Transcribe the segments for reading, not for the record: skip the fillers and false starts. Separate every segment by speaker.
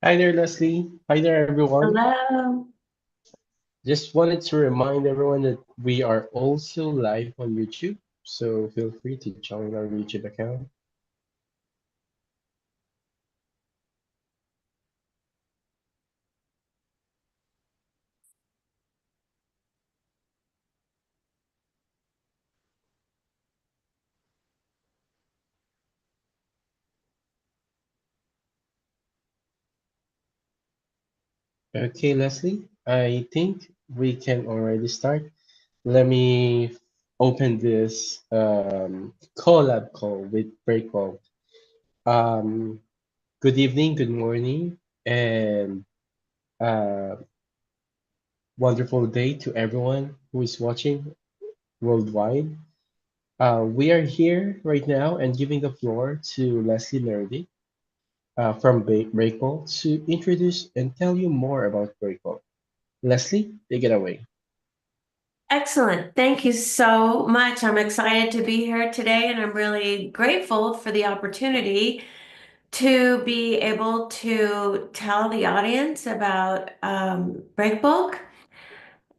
Speaker 1: Hi there, Leslie. Hi there, everyone.
Speaker 2: Hello.
Speaker 1: Just wanted to remind everyone that we are also live on YouTube, so feel free to join our YouTube account. Okay, Leslie, I think we can already start. Let me open this collab call with Breakbulk. Um, Good evening, good morning, and uh, wonderful day to everyone who is watching worldwide. We are here right now and giving the floor to Leslie Nerdy from Breakbulk to introduce and tell you more about Breakbulk. Leslie, take it away.
Speaker 2: Excellent. Thank you so much. I'm excited to be here today, and I'm really grateful for the opportunity to be able to tell the audience about Breakbulk.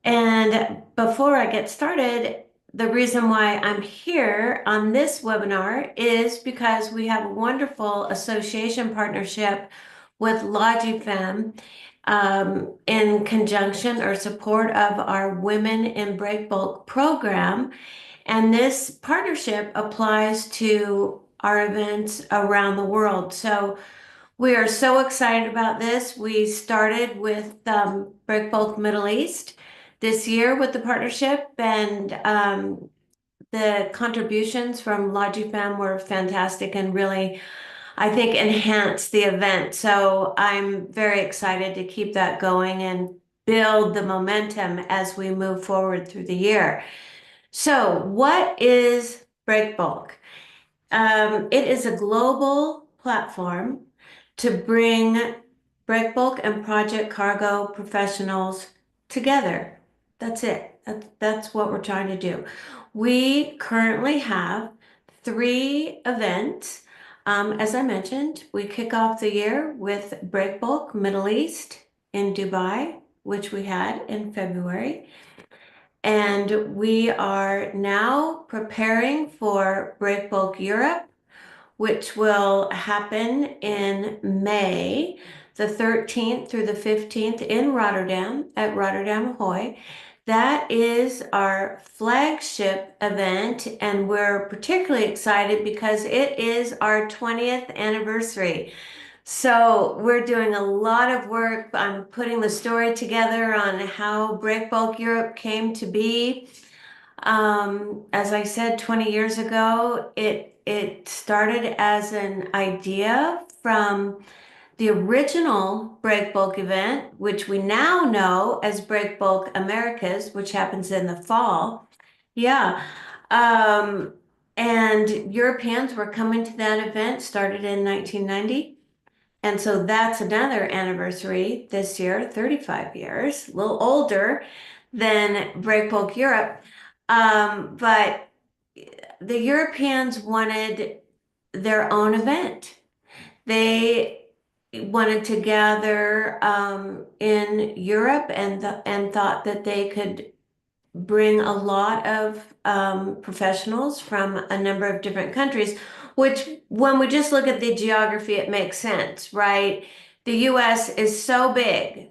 Speaker 2: And before I get started, the reason why I'm here on this webinar is because we have a wonderful association partnership with Logifem in conjunction or support of our Women in Breakbulk program. And this partnership applies to our events around the world. So we are so excited about this. We started with Breakbulk Middle East this year with the partnership, and the contributions from Logifem were fantastic and really, I think, enhanced the event. So I'm very excited to keep that going and build the momentum as we move forward through the year. So, what is Breakbulk? It is a global platform to bring breakbulk and project cargo professionals together. That's it. That's what we're trying to do. We currently have three events. As I mentioned, we kick off the year with Breakbulk Middle East in Dubai, which we had in February. And we are now preparing for Breakbulk Europe, which will happen in May, the 13th through the 15th in Rotterdam at Rotterdam Ahoy. That is our flagship event, and we're particularly excited because it is our 20th anniversary. So we're doing a lot of work. I'm putting the story together on how Breakbulk Europe came to be. As I said, 20 years ago, it started as an idea from the original Breakbulk event, which we now know as Breakbulk Americas, which happens in the fall. Yeah. Um, and Europeans were coming to that event, started in 1990. And so that's another anniversary this year, 35 years, a little older than Breakbulk Europe. But the Europeans wanted their own event. They wanted to gather in Europe and thought that they could bring a lot of professionals from a number of different countries, which when we just look at the geography, it makes sense, right? The US is so big,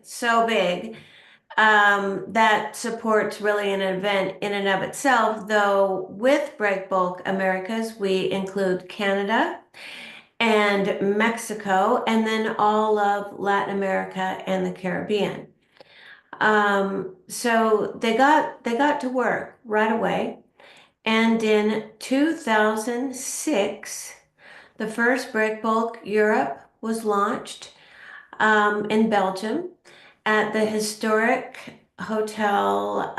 Speaker 2: that supports really an event in and of itself, though with Breakbulk Americas, we include Canada and Mexico, and then all of Latin America and the Caribbean. So they got to work right away. And in 2006, the first Breakbulk Europe was launched in Belgium at the historic hotel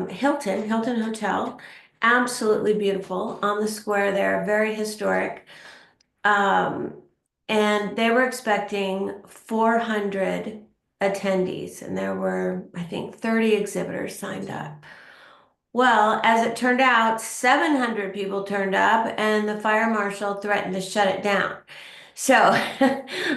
Speaker 2: Hilton Hotel. Absolutely beautiful on the square there, very historic. Um, and they were expecting 400 attendees, and there were, I think, 30 exhibitors signed up. Well, as it turned out, 700 people turned up, and the fire marshal threatened to shut it down. So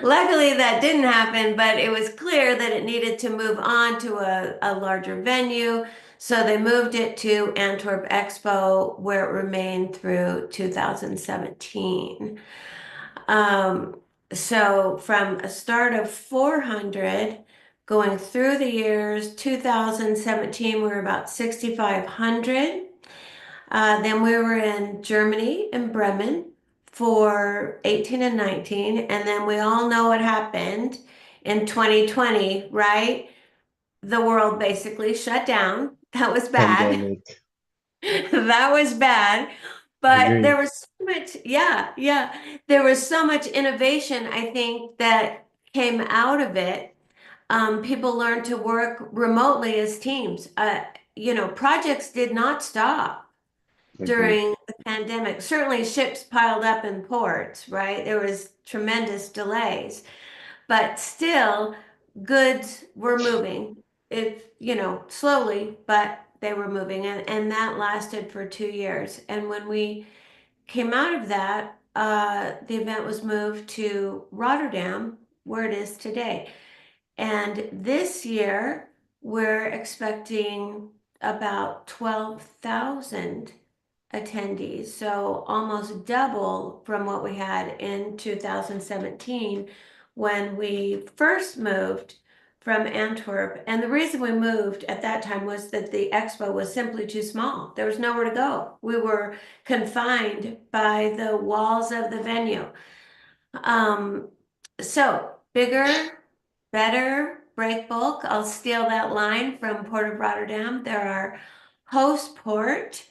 Speaker 2: luckily that didn't happen, but it was clear that it needed to move on to a larger venue. So they moved it to Antwerp Expo, where it remained through 2017. Um, so from a start of 400, going through the years, 2017, we were about 6,500. Then we were in Germany, in Bremen, for 18 and 19. And then we all know what happened in 2020, right? The world basically shut down. That was bad.
Speaker 1: Pandemic.
Speaker 2: That was bad. But there
Speaker 1: Agree.
Speaker 2: was so much, yeah, yeah. There was so much innovation, I think, that came out of it. People learned to work remotely as teams. Projects did not stop
Speaker 1: Agree.
Speaker 2: during the pandemic. Certainly ships piled up in ports, right? There was tremendous delays, but still goods were moving. Slowly, but they were moving, and that lasted for 2 years. And when we came out of that, the event was moved to Rotterdam, where it is today. And this year, we're expecting about 12,000 attendees, so almost double from what we had in 2017 when we first moved from Antwerp. And the reason we moved at that time was that the expo was simply too small. There was nowhere to go. We were confined by the walls of the venue. Um, so bigger, better, break bulk. I'll steal that line from Port of Rotterdam. There are host port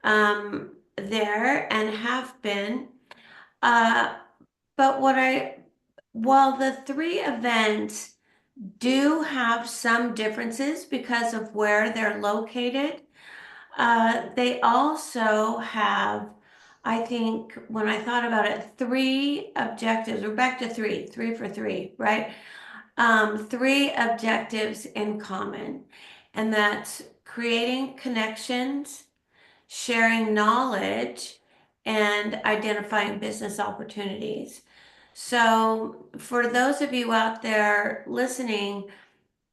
Speaker 2: there and have been. Uh, but while the three events do have some differences because of where they're located, they also have, I think, when I thought about it, three objectives. We're back to three for three, right? Three objectives in common, and that's creating connections, sharing knowledge, and identifying business opportunities. So, for those of you out there listening,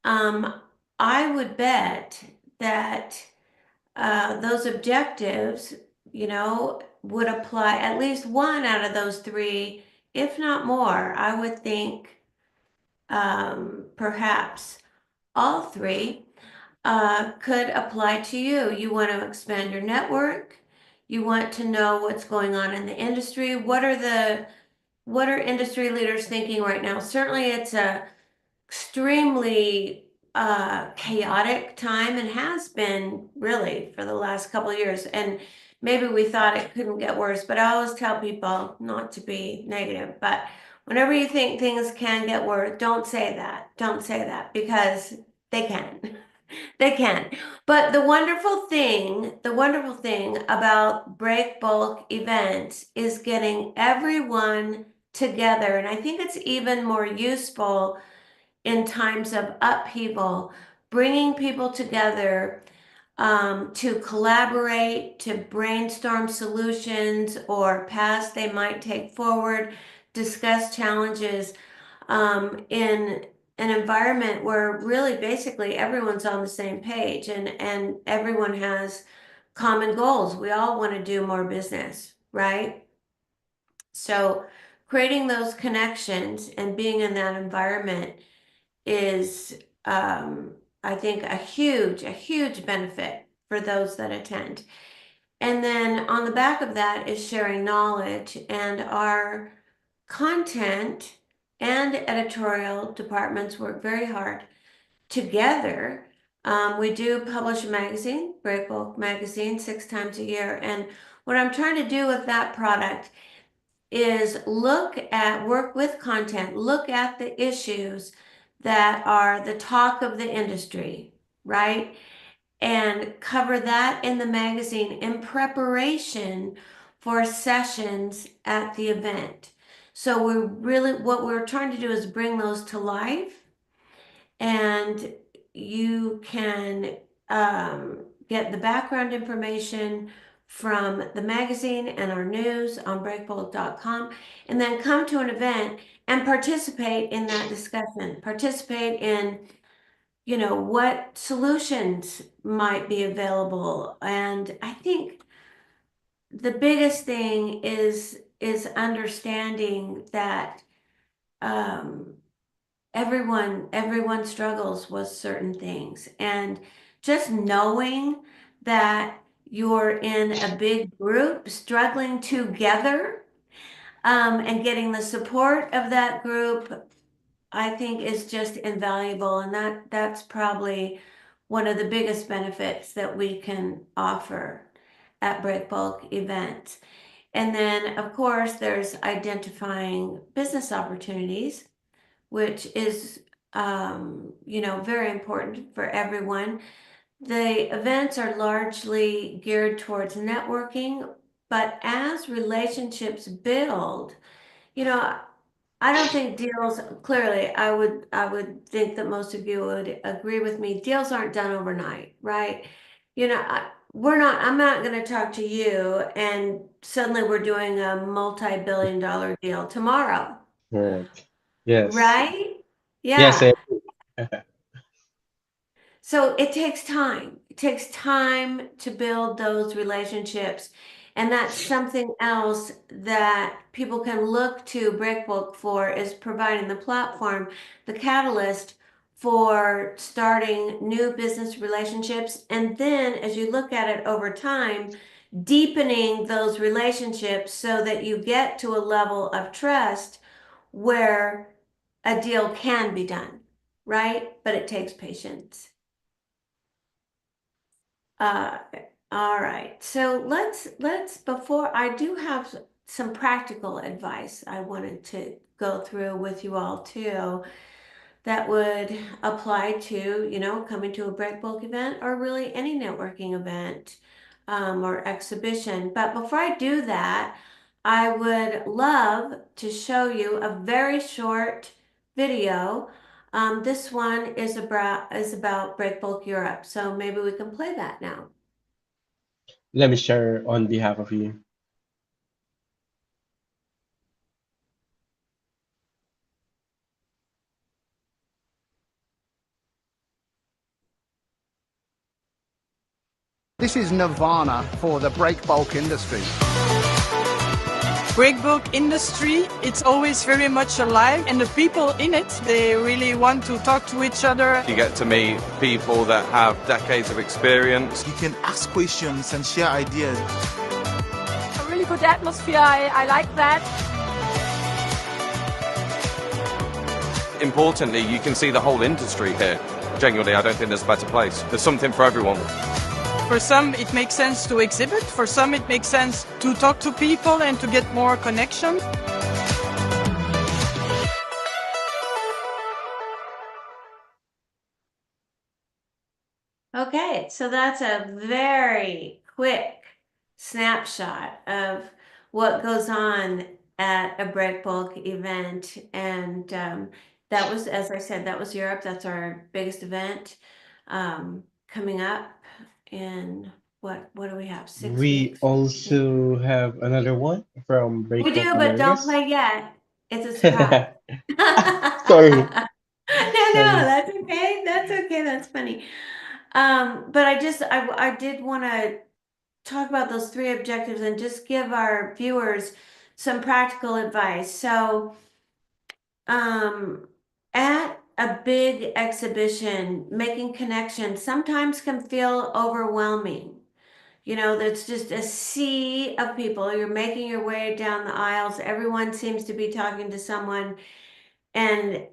Speaker 2: um, I would bet that those objectives, would apply at least one out of those three, if not more. I would think perhaps all three could apply to you. You want to expand your network. You want to know what's going on in the industry. What are industry leaders thinking right now? Certainly, it's a extremely chaotic time and has been really for the last couple of years. And maybe we thought it couldn't get worse, but I always tell people not to be negative. But whenever you think things can get worse, don't say that. Don't say that because they can. They can. But the wonderful thing about break bulk events is getting everyone together. And I think it's even more useful in times of upheaval, bringing people together to collaborate, to brainstorm solutions or paths they might take forward, discuss challenges in an environment where really basically everyone's on the same page and everyone has common goals. We all want to do more business, right? So creating those connections and being in that environment is, I think, a huge benefit for those that attend. And then on the back of that is sharing knowledge, and our content and editorial departments work very hard together. We do publish a magazine, Breakbulk magazine, 6 times a year. And what I'm trying to do with that product is work with content, look at the issues that are the talk of the industry, right? And cover that in the magazine in preparation for sessions at the event. So what we're trying to do is bring those to life, and you can get the background information from the magazine and our news on breakbulk.com, and then come to an event and participate in that discussion, participate in, what solutions might be available. And I think the biggest thing is understanding that um, everyone struggles with certain things, and just knowing that you're in a big group struggling together, and getting the support of that group, I think is just invaluable, and that's probably one of the biggest benefits that we can offer at Breakbulk events. And then, of course, there's identifying business opportunities, which is, very important for everyone. The events are largely geared towards networking, but as relationships build, you know, I don't think deals, clearly, I would think that most of you would agree with me. Deals aren't done overnight, right? I'm not going to talk to you and suddenly we're doing a multi-billion dollar deal tomorrow,
Speaker 1: Correct. Yes.
Speaker 2: right?
Speaker 1: Yes,
Speaker 2: Yeah. So it takes time. It takes time to build those relationships. And that's something else that people can look to Breakbulk for, is providing the platform, the catalyst for starting new business relationships. And then as you look at it over time, deepening those relationships so that you get to a level of trust where a deal can be done, right? But it takes patience. Uh, all right. So let's before I do have some practical advice I wanted to go through with you all too, that would apply to, coming to a Breakbulk event or really any networking event, or exhibition. But before I do that, I would love to show you a very short video. This one is about Breakbulk Europe. So maybe we can play that now.
Speaker 1: Let me share on behalf of you.
Speaker 3: This is nirvana for the break bulk industry.
Speaker 4: Breakbulk industry, it's always very much alive, and the people in it, they really want to talk to each other.
Speaker 5: You get to meet people that have decades of experience.
Speaker 6: You can ask questions and share ideas.
Speaker 7: A really good atmosphere, I like that.
Speaker 5: Importantly, you can see the whole industry here. Genuinely, I don't think there's a better place. There's something for everyone.
Speaker 4: For some, it makes sense to exhibit. For some, it makes sense to talk to people and to get more connection.
Speaker 2: Okay, so that's a very quick snapshot of what goes on at a Breakbulk event. And that was, as I said, that was Europe. That's our biggest event coming up in what do we have? Six
Speaker 1: We
Speaker 2: weeks?
Speaker 1: also have another one from
Speaker 2: We
Speaker 1: Breakbulk
Speaker 2: do, but don't
Speaker 1: Americas.
Speaker 2: play yet. It's a surprise.
Speaker 1: Sorry.
Speaker 2: No,
Speaker 1: Sorry.
Speaker 2: that's okay. That's okay. That's funny. But I did want to talk about those three objectives and just give our viewers some practical advice. So, um, at a big exhibition, making connections sometimes can feel overwhelming. There's just a sea of people. You're making your way down the aisles. Everyone seems to be talking to someone, and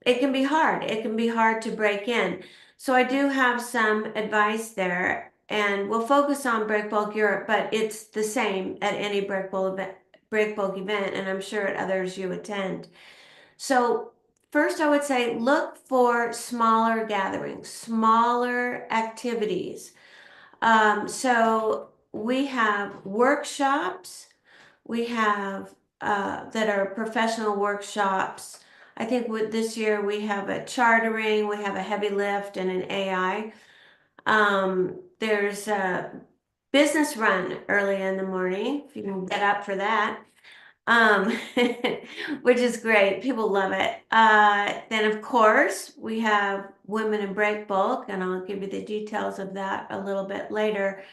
Speaker 2: it can be hard. It can be hard to break in. So I do have some advice there, and we'll focus on Breakbulk Europe, but it's the same at any Breakbulk event, and I'm sure at others you attend. So first, I would say look for smaller gatherings, smaller activities. So we have workshops. We have that are professional workshops. I think with this year we have a chartering, we have a heavy lift, and an AI. There's business run early in the morning, if you can get up for that. Um, which is great. People love it. Then of course we have Women in Breakbulk, and I'll give you the details of that a little bit later.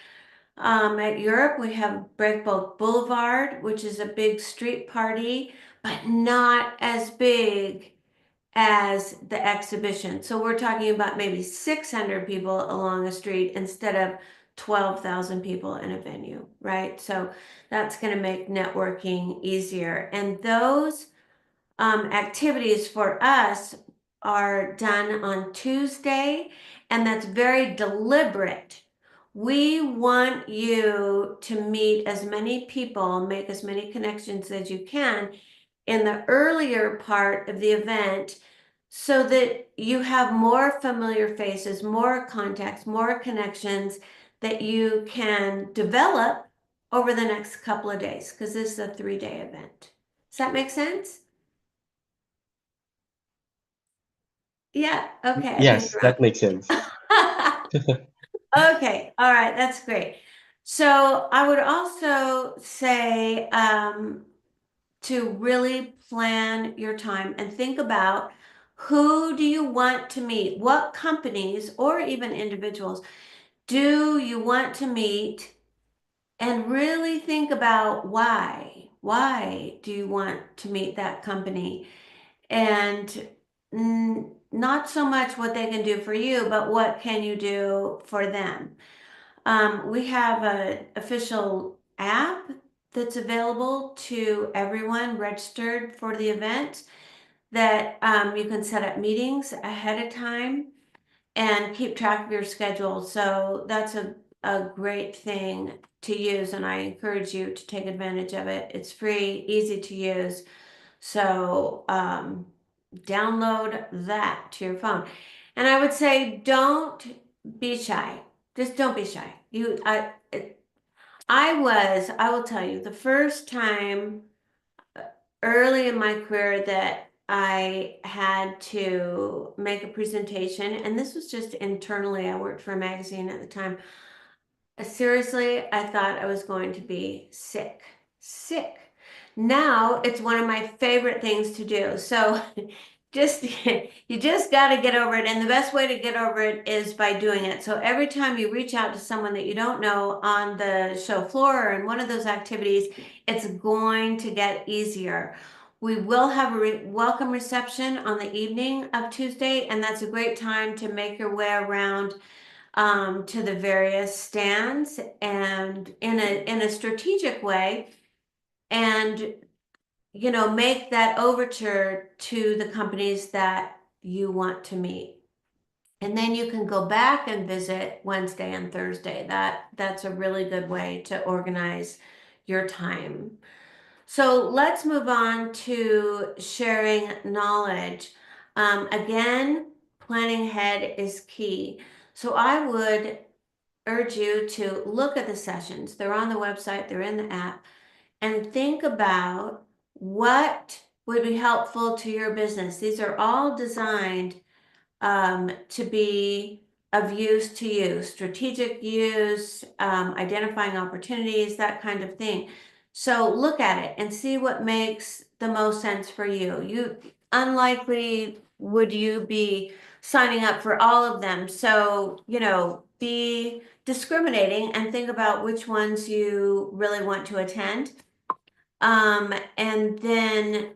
Speaker 2: At Europe, we have Breakbulk Boulevard, which is a big street party, but not as big as the exhibition. So we're talking about maybe 600 people along a street instead of 12,000 people in a venue, right? So that's going to make networking easier. And those activities for us are done on Tuesday, and that's very deliberate. We want you to meet as many people, make as many connections as you can in the earlier part of the event so that you have more familiar faces, more contacts, more connections that you can develop over the next couple of days, because this is a 3-day event. Does that make sense? Yeah, okay, I think
Speaker 1: Yes,
Speaker 2: you're
Speaker 1: that makes sense.
Speaker 2: up. Okay, all right, that's great. So I would also say to really plan your time and think about who do you want to meet? What companies or even individuals do you want to meet? And really think about why. Why do you want to meet that company? And not so much what they can do for you, but what can you do for them? We have an official app that's available to everyone registered for the event that you can set up meetings ahead of time and keep track of your schedule. So that's a great thing to use, and I encourage you to take advantage of it. It's free, easy to use. So download that to your phone. And I would say don't be shy. Just don't be shy. I will tell you, the first time early in my career that I had to make a presentation, and this was just internally. I worked for a magazine at the time. Seriously, I thought I was going to be sick. Sick. Now it's one of my favorite things to do. So just you just got to get over it, and the best way to get over it is by doing it. So every time you reach out to someone that you don't know on the show floor or in one of those activities, it's going to get easier. We will have a welcome reception on the evening of Tuesday, and that's a great time to make your way around to the various stands and in a strategic way, and make that overture to the companies that you want to meet. And then you can go back and visit Wednesday and Thursday. That's a really good way to organize your time. So let's move on to sharing knowledge. Again, planning ahead is key. So I would urge you to look at the sessions. They're on the website, they're in the app, and think about what would be helpful to your business. These are all designed to be of use to you, strategic use, identifying opportunities, that kind of thing. So look at it and see what makes the most sense for you. Unlikely would you be signing up for all of them. So, be discriminating and think about which ones you really want to attend. And then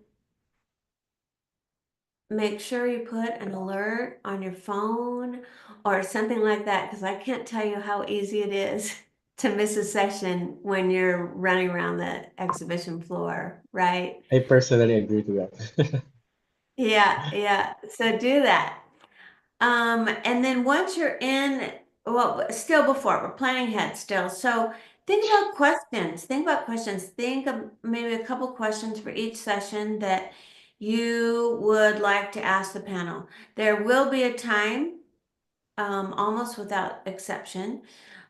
Speaker 2: make sure you put an alert on your phone or something like that, because I can't tell you how easy it is to miss a session when you're running around the exhibition floor, right?
Speaker 1: I personally agree to that.
Speaker 2: Yeah. So do that. And then once you're in, well, still before, we're planning ahead still. So think about questions. Think of maybe a couple questions for each session that you would like to ask the panel. There will be a time, almost without exception,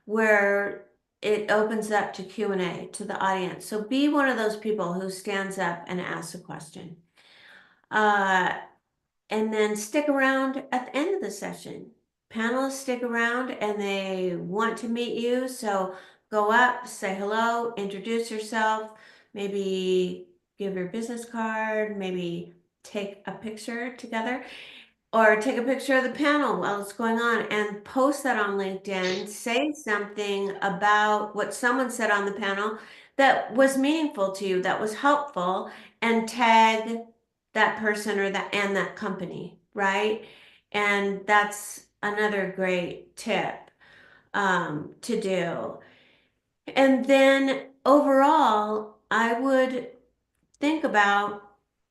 Speaker 2: where it opens up to Q&A to the audience. So be one of those people who stands up and asks a question. And then stick around at the end of the session. Panelists stick around and they want to meet you, so go up, say hello, introduce yourself, maybe give your business card, maybe take a picture together, or take a picture of the panel while it's going on and post that on LinkedIn. Say something about what someone said on the panel that was meaningful to you, that was helpful, and tag that person or that company, right? And that's another great tip to do. And then overall, I would think about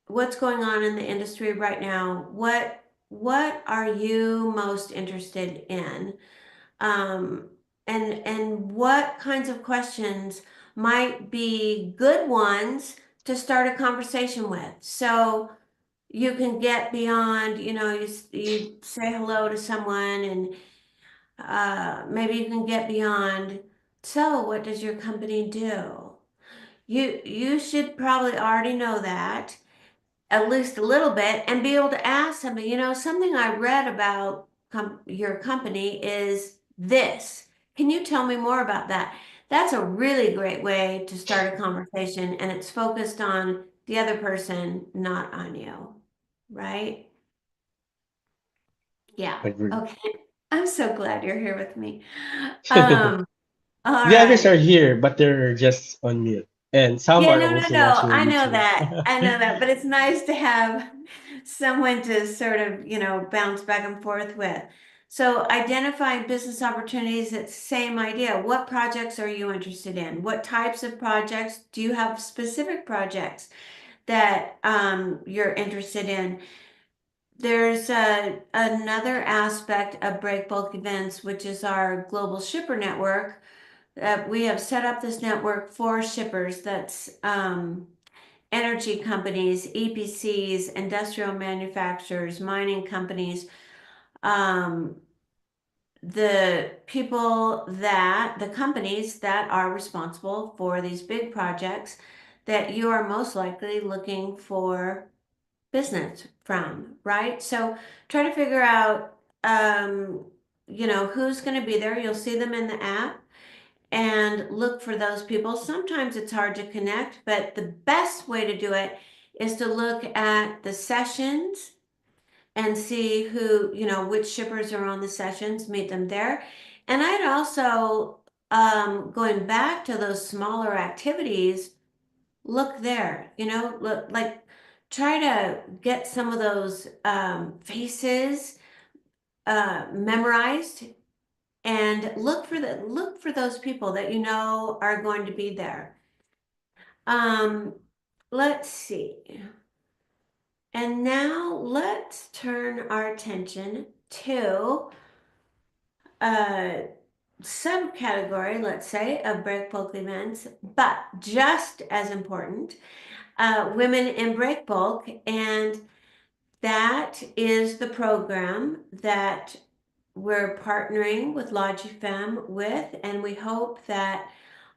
Speaker 2: what's going on in the industry right now. What are you most interested in? Um, and what kinds of questions might be good ones to start a conversation with. So you can get beyond, you say hello to someone and maybe you can get beyond, so what does your company do? You should probably already know that at least a little bit and be able to ask somebody, something I read about your company is this. Can you tell me more about that? That's a really great way to start a conversation, and it's focused on the other person, not on you, right? Yeah.
Speaker 1: Agree.
Speaker 2: Okay. I'm so glad you're here with me. Um, all
Speaker 1: The others are
Speaker 2: right.
Speaker 1: here, but they're just on mute. And some
Speaker 2: Yeah,
Speaker 1: are
Speaker 2: no, no,
Speaker 1: also
Speaker 2: no.
Speaker 1: watching on
Speaker 2: I know
Speaker 1: YouTube.
Speaker 2: that. I know that. But it's nice to have someone to sort of, bounce back and forth with. So identifying business opportunities, it's the same idea. What projects are you interested in? What types of projects? Do you have specific projects that you're interested in? There's another aspect of Breakbulk events, which is our global shipper network. We have set up this network for shippers. That's energy companies, EPCs, industrial manufacturers, mining companies, um, the companies that are responsible for these big projects that you are most likely looking for business from, right? So try to figure out, who's going to be there. You'll see them in the app and look for those people. Sometimes it's hard to connect, but the best way to do it is to look at the sessions and see who, which shippers are on the sessions, meet them there. And I'd also, going back to those smaller activities, look there, look like try to get some of those faces memorized and look for those people that are going to be there. Um, let's see. And now let's turn our attention to a subcategory, let's say, of Breakbulk events, but just as important, women in Breakbulk, and that is the program that we're partnering with Logifem with, and we hope that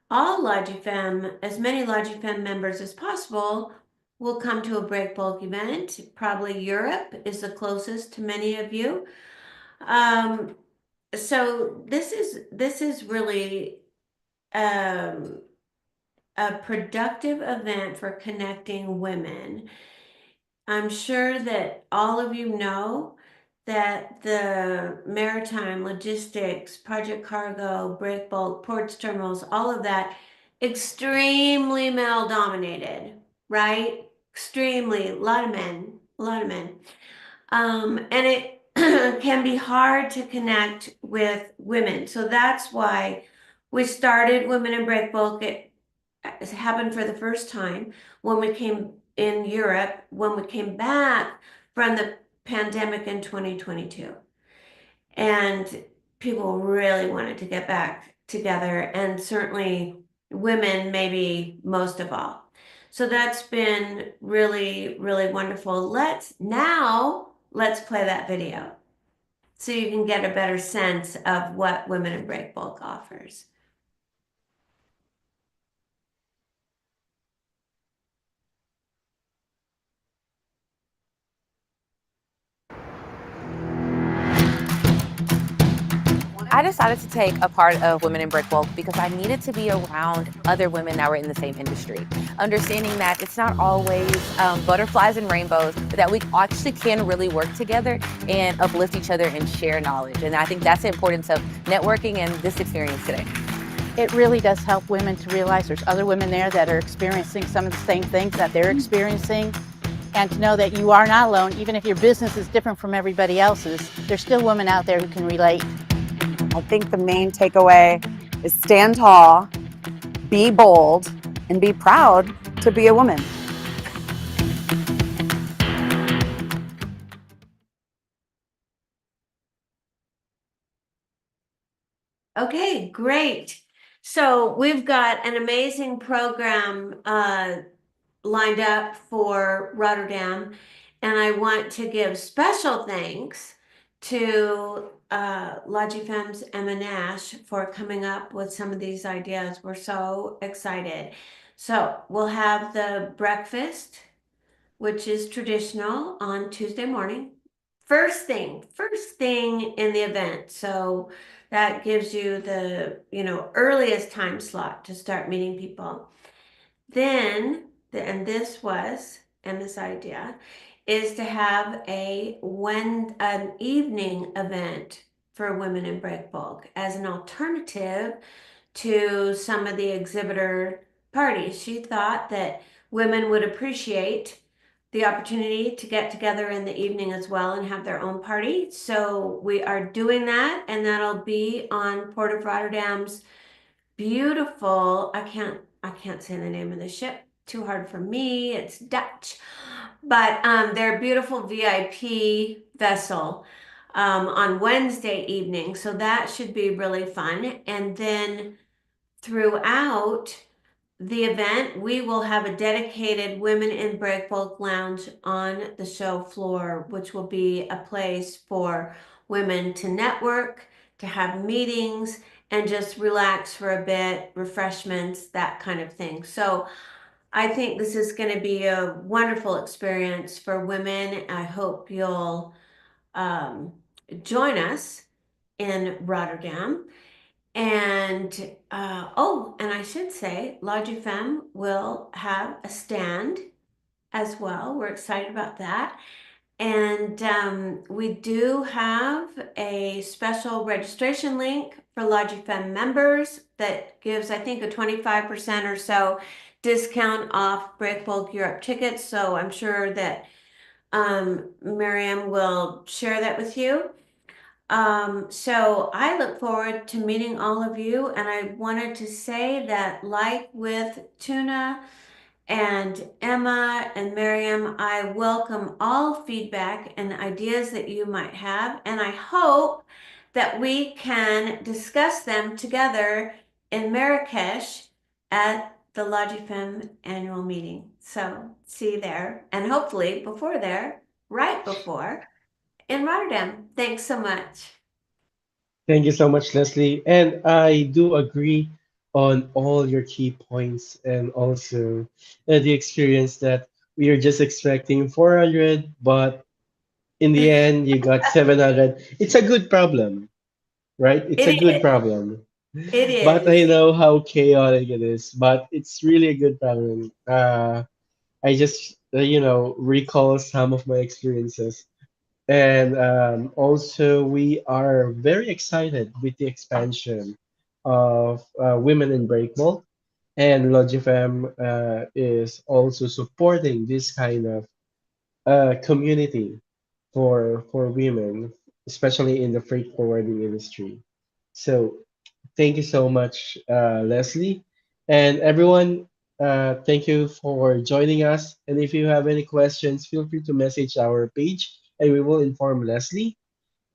Speaker 2: all Logifem, as many Logifem members as possible, will come to a Breakbulk event. Probably Europe is the closest to many of you. So this is really um, a productive event for connecting women. I'm sure that all of you know that the maritime logistics, project cargo, break bulk, ports, terminals, all of that, extremely male dominated, right? Extremely, a lot of men, a lot of men. And it can be hard to connect with women. So that's why we started Women in Breakbulk. It happened for the first time when we came in Europe, when we came back from the pandemic in 2022. And people really wanted to get back together, and certainly women, maybe most of all. So that's been really, really wonderful. Let's play that video so you can get a better sense of what Women in Breakbulk offers.
Speaker 8: I decided to take a part of Women in Breakbulk because I needed to be around other women that were in the same industry, understanding that it's not always butterflies and rainbows, but that we actually can really work together and uplift each other and share knowledge. And I think that's the importance of networking and this experience today.
Speaker 9: It really does help women to realize there's other women there that are experiencing some of the same things that they're experiencing, and to know that you are not alone. Even if your business is different from everybody else's, there's still women out there who can relate.
Speaker 10: I think the main takeaway is stand tall, be bold, and be proud to be a woman.
Speaker 2: Okay, great. So we've got an amazing program lined up for Rotterdam, and I want to give special thanks to Logifem's Emma Nash for coming up with some of these ideas. We're so excited. So we'll have the breakfast, which is traditional on Tuesday morning. First thing in the event. So that gives you the, earliest time slot to start meeting people. Then, and this was Emma's idea, is to have an evening event for women in Breakbulk as an alternative to some of the exhibitor parties. She thought that women would appreciate the opportunity to get together in the evening as well and have their own party. So we are doing that, and that'll be on Port of Rotterdam's beautiful, I can't say the name of the ship, too hard for me, it's Dutch, but their beautiful VIP vessel on Wednesday evening. So that should be really fun. And then throughout the event, we will have a dedicated Women in Breakbulk Lounge on the show floor, which will be a place for women to network, to have meetings, and just relax for a bit, refreshments, that kind of thing. So I think this is going to be a wonderful experience for women. I hope you'll um, join us in Rotterdam. And and I should say, Lodgy Femme will have a stand as well. We're excited about that. And we do have a special registration link for Lodgy Femme members that gives, I think, a 25% or so discount off Breakbulk Europe tickets. So I'm sure that Miriam will share that with you. So I look forward to meeting all of you, and I wanted to say that, like with Tuna and Emma and Miriam, I welcome all feedback and ideas that you might have, and I hope that we can discuss them together in Marrakesh at the Logifem annual meeting. So see you there, and hopefully before there, right before, in Rotterdam. Thanks so much.
Speaker 1: Thank you so much, Leslie. And I do agree on all your key points, and also the experience that we are just expecting 400, but in the end, you got 700. It's a good problem, right? It's a
Speaker 2: It
Speaker 1: good
Speaker 2: is.
Speaker 1: problem.
Speaker 2: It
Speaker 1: But I
Speaker 2: is.
Speaker 1: know how chaotic it is, but it's really a good problem. I just, recall some of my experiences. And also, we are very excited with the expansion of Women in Breakball. And Logifem is also supporting this kind of community for women, especially in the freight forwarding industry. So thank you so much, Leslie. And everyone, thank you for joining us. And if you have any questions, feel free to message our page and we will inform Leslie.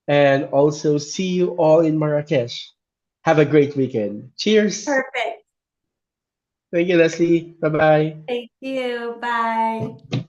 Speaker 1: And also, see you all in Marrakesh. Have a great weekend. Cheers.
Speaker 2: Perfect.
Speaker 1: Thank you, Leslie. Bye bye.
Speaker 2: Thank you. Bye.